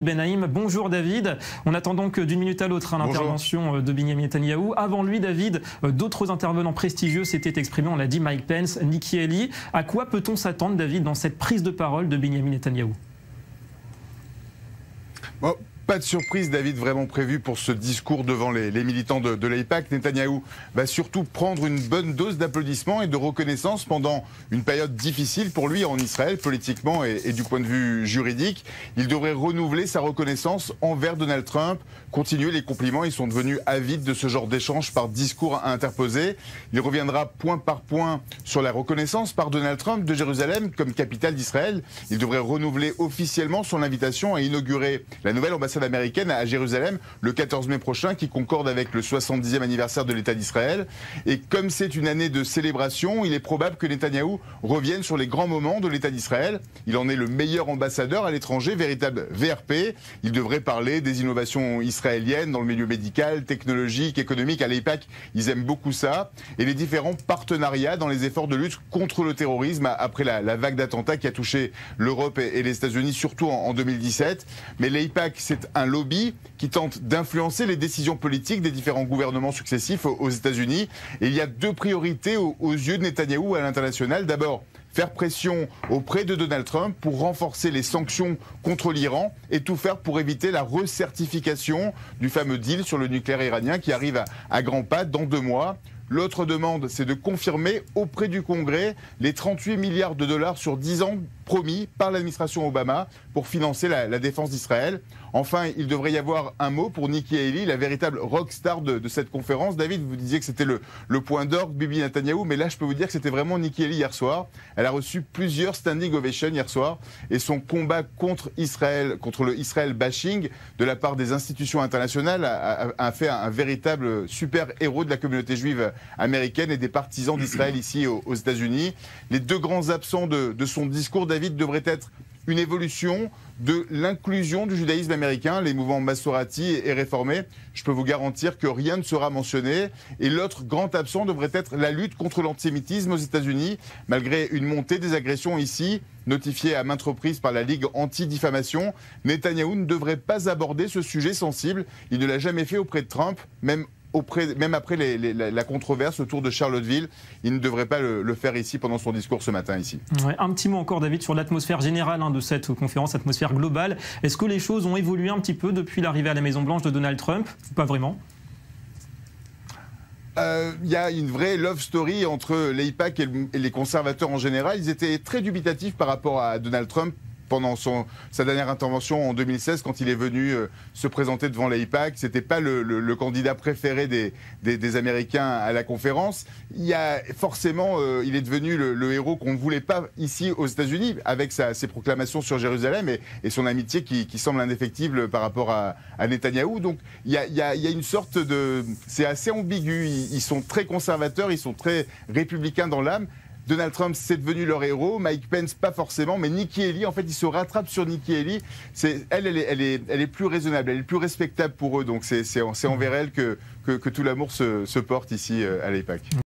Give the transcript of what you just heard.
Benaïm. Bonjour David. On attend donc d'une minute à l'autre l'intervention de Benyamin Netanyahou. Avant lui, David, d'autres intervenants prestigieux s'étaient exprimés. On l'a dit, Mike Pence, Nikki Haley. À quoi peut-on s'attendre, David, dans cette prise de parole de Benyamin Netanyahou? Bon, pas de surprise, David, vraiment prévu pour ce discours devant les militants de l'AIPAC. Netanyahou va surtout prendre une bonne dose d'applaudissements et de reconnaissance pendant une période difficile pour lui en Israël, politiquement et du point de vue juridique. Il devrait renouveler sa reconnaissance envers Donald Trump, continuer les compliments. Ils sont devenus avides de ce genre d'échange par discours interposés. Il reviendra point par point sur la reconnaissance par Donald Trump de Jérusalem comme capitale d'Israël. Il devrait renouveler officiellement son invitation à inaugurer la nouvelle ambassade américaine à Jérusalem le 14 mai prochain, qui concorde avec le 70e anniversaire de l'État d'Israël. Et comme c'est une année de célébration, il est probable que Netanyahou revienne sur les grands moments de l'État d'Israël. Il en est le meilleur ambassadeur à l'étranger, véritable VRP. Il devrait parler des innovations israéliennes dans le milieu médical, technologique, économique. À l'AIPAC, ils aiment beaucoup ça. Et les différents partenariats dans les efforts de lutte contre le terrorisme après la vague d'attentats qui a touché l'Europe et les États-Unis, surtout en 2017. Mais l'AIPAC, c'est un lobby qui tente d'influencer les décisions politiques des différents gouvernements successifs aux États-Unis. Et il y a deux priorités aux yeux de Netanyahou à l'international. D'abord, faire pression auprès de Donald Trump pour renforcer les sanctions contre l'Iran et tout faire pour éviter la recertification du fameux deal sur le nucléaire iranien qui arrive à grands pas dans 2 mois. L'autre demande, c'est de confirmer auprès du Congrès les 38 milliards de dollars sur 10 ans promis par l'administration Obama pour financer la défense d'Israël. Enfin, il devrait y avoir un mot pour Nikki Haley, la véritable rockstar de cette conférence. David, vous disiez que c'était le point d'orgue, Bibi Netanyahou, mais là, je peux vous dire que c'était vraiment Nikki Haley hier soir. Elle a reçu plusieurs standing ovations hier soir et son combat contre Israël, contre le Israël bashing de la part des institutions internationales a fait un véritable super héros de la communauté juive américaine et des partisans d'Israël ici aux États-Unis. Les deux grands absents de son discours, David, devraient être une évolution de l'inclusion du judaïsme américain, les mouvements Masorati et réformés. Je peux vous garantir que rien ne sera mentionné. Et l'autre grand absent devrait être la lutte contre l'antisémitisme aux États-Unis, malgré une montée des agressions ici, notifiée à maintes reprises par la Ligue anti-diffamation. Netanyahou ne devrait pas aborder ce sujet sensible. Il ne l'a jamais fait auprès de Trump, même après la controverse autour de Charlottesville. Il ne devrait pas le faire ici pendant son discours ce matin ici. Ouais, un petit mot encore, David, sur l'atmosphère générale de cette conférence, atmosphère globale. Est-ce que les choses ont évolué un petit peu depuis l'arrivée à la Maison-Blanche de Donald Trump? Pas vraiment. Il y a une vraie love story entre l'AIPAC et les conservateurs en général. Ils étaient très dubitatifs par rapport à Donald Trump pendant sa dernière intervention en 2016, quand il est venu se présenter devant l'AIPAC. C'était pas le candidat préféré des Américains à la conférence. Il est devenu le héros qu'on ne voulait pas ici aux États-Unis, avec ses proclamations sur Jérusalem et son amitié qui semble indéfectible par rapport à Netanyahou. Donc il y a une sorte de... C'est assez ambigu. Ils sont très conservateurs, ils sont très républicains dans l'âme. Donald Trump, c'est devenu leur héros. Mike Pence, pas forcément. Mais Nikki Haley, en fait, ils se rattrapent sur Nikki Haley. Elle est plus raisonnable, elle est plus respectable pour eux. Donc c'est envers elle que tout l'amour se porte ici à l'AIPAC.